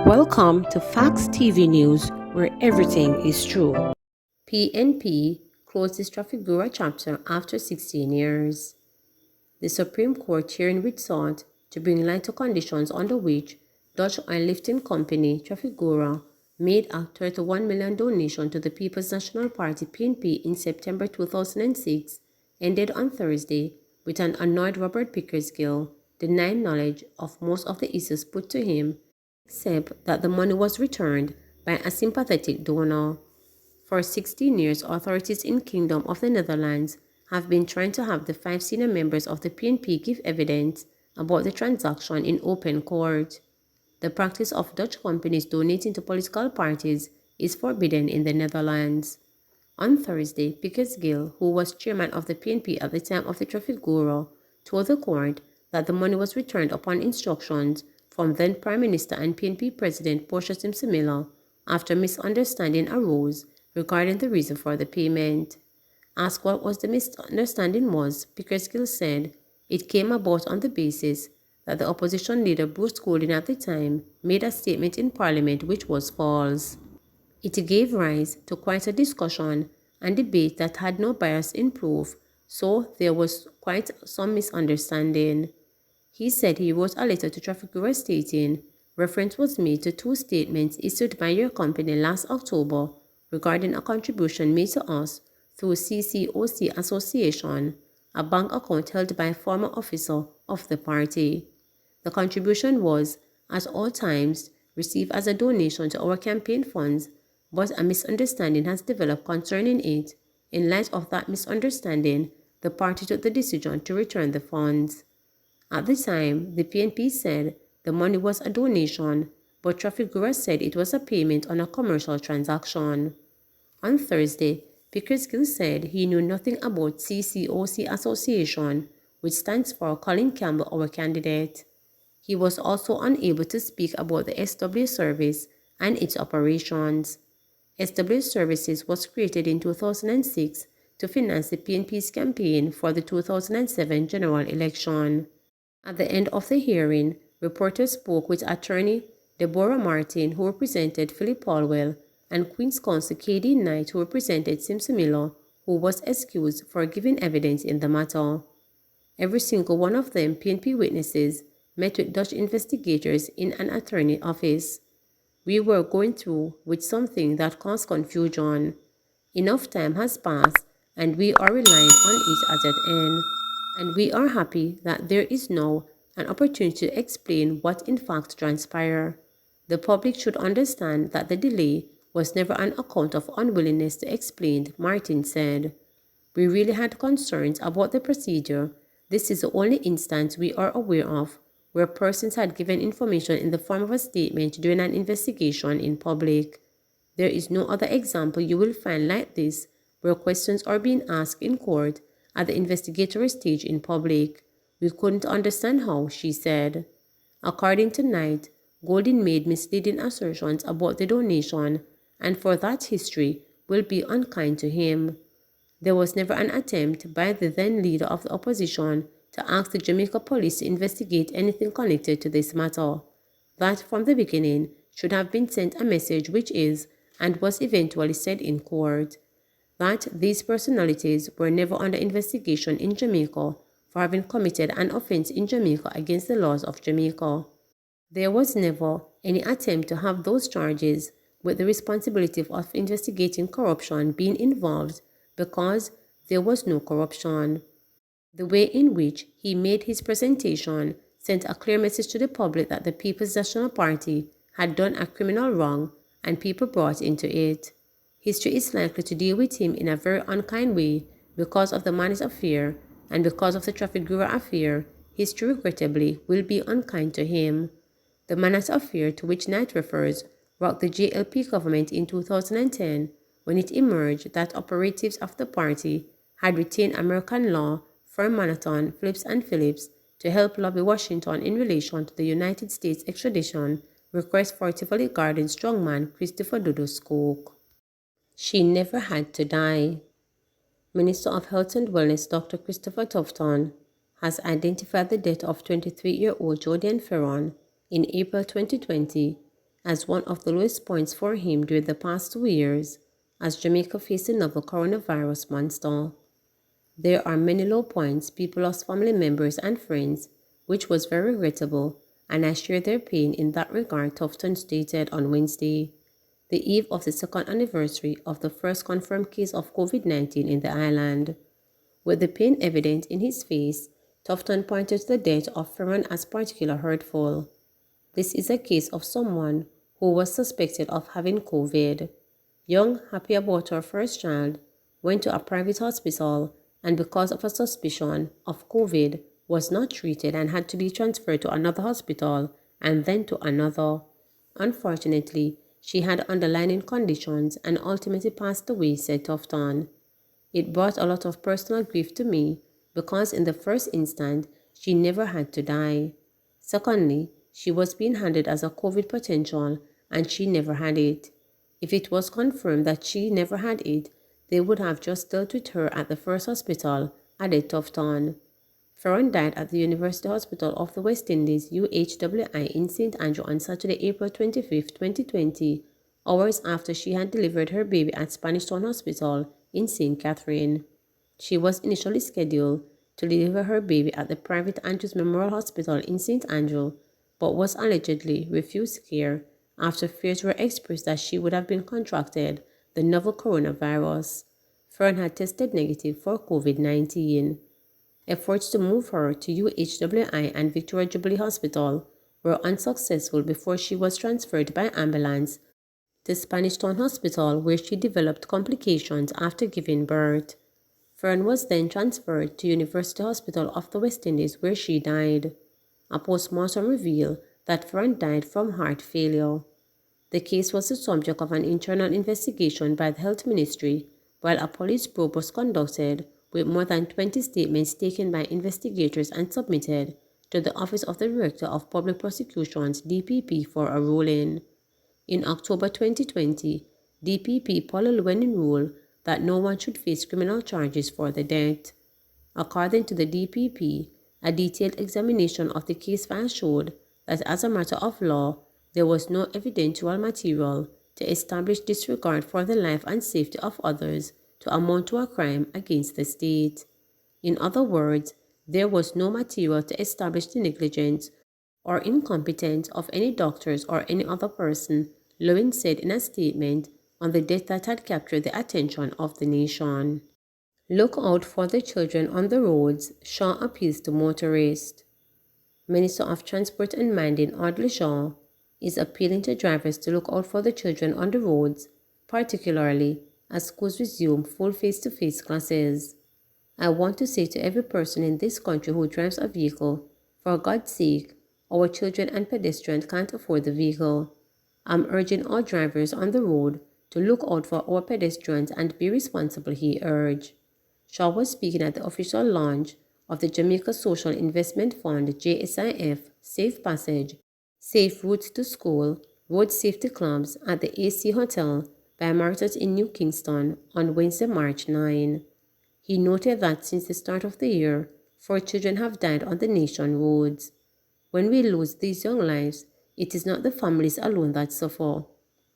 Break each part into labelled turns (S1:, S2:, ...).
S1: Welcome to Facts TV News, where everything is true. PNP closes Trafigura chapter after 16 years. The Supreme Court hearing which sought to bring light to conditions under which Dutch oil lifting company Trafigura made a $31 million donation to the People's National Party PNP in September 2006 ended on Thursday with an annoyed Robert Pickersgill denying knowledge of most of the issues put to him, except that the money was returned by a sympathetic donor. For 16 years, authorities in Kingdom of the Netherlands have been trying to have the 5 senior members of the PNP give evidence about the transaction in open court. The practice of Dutch companies donating to political parties is forbidden in the Netherlands. On Thursday, Pickersgill, who was chairman of the PNP at the time of the Trafigura, told the court that the money was returned upon instructions from then Prime Minister and PNP President Portia Simsimila after misunderstanding arose regarding the reason for the payment. Asked what was the misunderstanding was, Pickersgill said it came about on the basis that the opposition leader Bruce Golding at the time made a statement in Parliament which was false. It gave rise to quite a discussion and debate that had no bias in proof, so there was quite some misunderstanding. He said he wrote a letter to Trafigura stating reference was made to 2 statements issued by your company last October regarding a contribution made to us through CCOC Association, a bank account held by a former officer of the party. The contribution was, at all times, received as a donation to our campaign funds, but a misunderstanding has developed concerning it. In light of that misunderstanding, the party took the decision to return the funds. At the time, the PNP said the money was a donation, but Trafigura said it was a payment on a commercial transaction. On Thursday, Pickersgill said he knew nothing about CCOC Association, which stands for Colin Campbell, our candidate. He was also unable to speak about the SW service and its operations. SW Services was created in 2006 to finance the PNP's campaign for the 2007 general election. At the end of the hearing, reporters spoke with attorney Deborah Martin, who represented Philip Paulwell, and Queen's Counsel K.D. Knight, who represented Simsimila, who was excused for giving evidence in the matter. Every single one of them, PNP witnesses, met with Dutch investigators in an attorney office. We were going through with something that caused confusion. Enough time has passed, and we are relying on it as an end. And we are happy that there is now an opportunity to explain what in fact transpired. The public should understand that the delay was never an account of unwillingness to explain, Martin said. We really had concerns about the procedure. This is the only instance we are aware of where persons had given information in the form of a statement during an investigation in public. There is no other example you will find like this where questions are being asked in court at the investigatory stage in public. We couldn't understand how, she said. According to Knight, Golding made misleading assertions about the donation, and for that history will be unkind to him. There was never an attempt by the then leader of the opposition to ask the Jamaica police to investigate anything connected to this matter. That from the beginning should have been sent a message which is, and was eventually said in court, that these personalities were never under investigation in Jamaica for having committed an offense in Jamaica against the laws of Jamaica. There was never any attempt to have those charges with the responsibility of investigating corruption being involved because there was no corruption. The way in which he made his presentation sent a clear message to the public that the People's National Party had done a criminal wrong and people brought into it. History is likely to deal with him in a very unkind way because of the Manis affair, and because of the Trafigura affair, history regrettably will be unkind to him. The Manis affair, to which Knight refers, rocked the JLP government in 2010 when it emerged that operatives of the party had retained American law firm Manhattan, Phillips and Phillips to help lobby Washington in relation to the United States extradition request for Tivoli Gardens strongman Christopher Tufton. She never had to die. Minister of Health and Wellness Dr. Christopher Tufton has identified the death of 23-year-old Jodian Ferron in April 2020 as one of the lowest points for him during the past 2 years as Jamaica faced another coronavirus monster. There are many low points. People lost family members and friends, which was very regrettable, and I share their pain in that regard, Tufton stated on Wednesday, the eve of the second anniversary of the first confirmed case of COVID-19 in the island. With the pain evident in his face, Tufton pointed to the death of Ferron as particularly hurtful. This is a case of someone who was suspected of having COVID. Young, happy about her first child, went to a private hospital and because of a suspicion of COVID was not treated and had to be transferred to another hospital and then to another. Unfortunately, she had underlying conditions and ultimately passed away, said Tufton. It brought a lot of personal grief to me because in the first instance, she never had to die. Secondly, she was being handled as a COVID potential and she never had it. If it was confirmed that she never had it, they would have just dealt with her at the first hospital, added Tufton. Ferron died at the University Hospital of the West Indies, UHWI, in St. Andrew on Saturday, April 25, 2020, hours after she had delivered her baby at Spanish Town Hospital in St. Catherine. She was initially scheduled to deliver her baby at the private Andrews Memorial Hospital in St. Andrew, but was allegedly refused care after fears were expressed that she would have been contracted the novel coronavirus. Ferron had tested negative for COVID-19. Efforts to move her to UHWI and Victoria Jubilee Hospital were unsuccessful before she was transferred by ambulance to Spanish Town Hospital, where she developed complications after giving birth. Ferron was then transferred to University Hospital of the West Indies, where she died. A postmortem revealed that Ferron died from heart failure. The case was the subject of an internal investigation by the Health Ministry, while a police probe was conducted with more than 20 statements taken by investigators and submitted to the Office of the Director of Public Prosecutions (DPP) for a ruling. In October 2020, DPP Paul Llewellyn ruled that no one should face criminal charges for the death. According to the DPP, a detailed examination of the case file showed that as a matter of law, there was no evidential material to establish disregard for the life and safety of others to amount to a crime against the state. In other words, there was no material to establish the negligence or incompetence of any doctors or any other person, Llewellyn said in a statement on the death that had captured the attention of the nation. Look out for the children on the roads, Shaw appeals to motorists. Minister of Transport and Minding Audley Shaw is appealing to drivers to look out for the children on the roads, particularly as schools resume full face-to-face classes. I want to say to every person in this country who drives a vehicle, for God's sake, our children and pedestrians can't afford the vehicle. I'm urging all drivers on the road to look out for our pedestrians and be responsible, he urged. Shaw was speaking at the official launch of the Jamaica Social Investment Fund JSIF Safe Passage, Safe Routes to School, Road Safety Clubs at the AC Hotel by Marriott in New Kingston on Wednesday, March 9. He noted that since the start of the year, 4 children have died on the nation's roads. When we lose these young lives, it is not the families alone that suffer.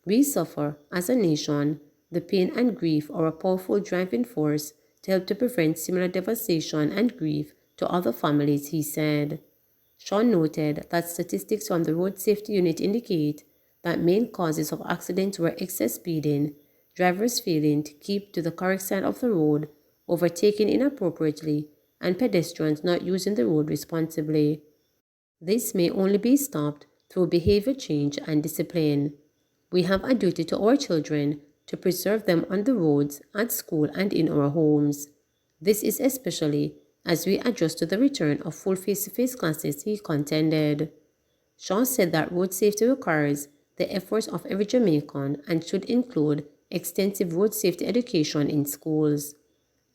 S1: We suffer, as a nation, the pain and grief are a powerful driving force to help to prevent similar devastation and grief to other families, he said. Shaw noted that statistics from the Road Safety Unit indicate that main causes of accidents were excess speeding, drivers failing to keep to the correct side of the road, overtaking inappropriately, and pedestrians not using the road responsibly. This may only be stopped through behavior change and discipline. We have a duty to our children to preserve them on the roads, at school, and in our homes. This is especially as we adjust to the return of full face-to-face classes, he contended. Shaw said that road safety requires the efforts of every Jamaican and should include extensive road safety education in schools.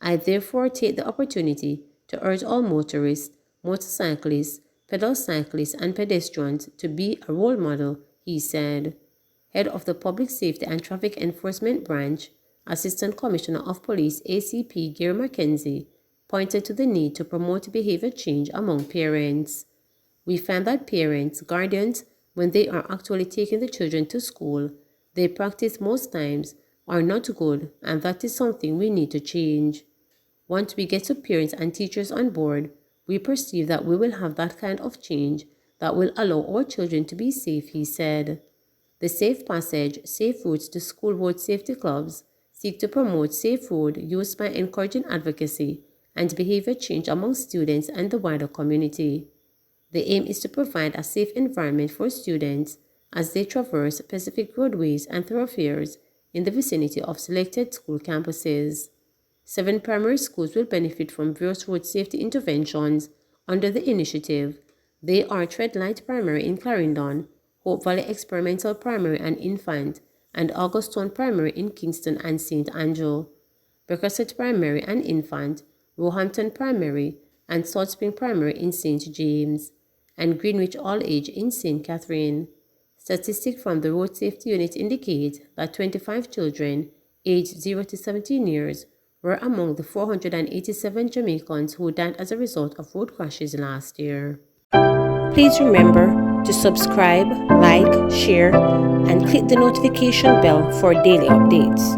S1: I therefore take the opportunity to urge all motorists, motorcyclists, pedal cyclists, and pedestrians to be a role model, he said. Head of the Public Safety and Traffic Enforcement Branch, Assistant Commissioner of Police ACP Gary Mackenzie, pointed to the need to promote behavior change among parents. We find that parents, guardians, when they are actually taking the children to school, their practice most times are not good, and that is something we need to change. Once we get parents and teachers on board, we perceive that we will have that kind of change that will allow our children to be safe, he said. The Safe Passage, Safe Routes to School Road Safety Clubs seek to promote safe road use by encouraging advocacy and behavior change among students and the wider community. The aim is to provide a safe environment for students as they traverse specific roadways and thoroughfares in the vicinity of selected school campuses. 7 primary schools will benefit from various road safety interventions under the initiative. They are Treadlight Primary in Clarendon, Hope Valley Experimental Primary and Infant, and Augustone Primary in Kingston and St. Andrew, Beckerset Primary and Infant, Roehampton Primary, and Salt Spring Primary in St. James, and Greenwich All Age in St. Catherine. Statistics from the Road Safety Unit indicate that 25 children aged 0 to 17 years were among the 487 Jamaicans who died as a result of road crashes last year. Please remember to subscribe, like, share, and click the notification bell for daily updates.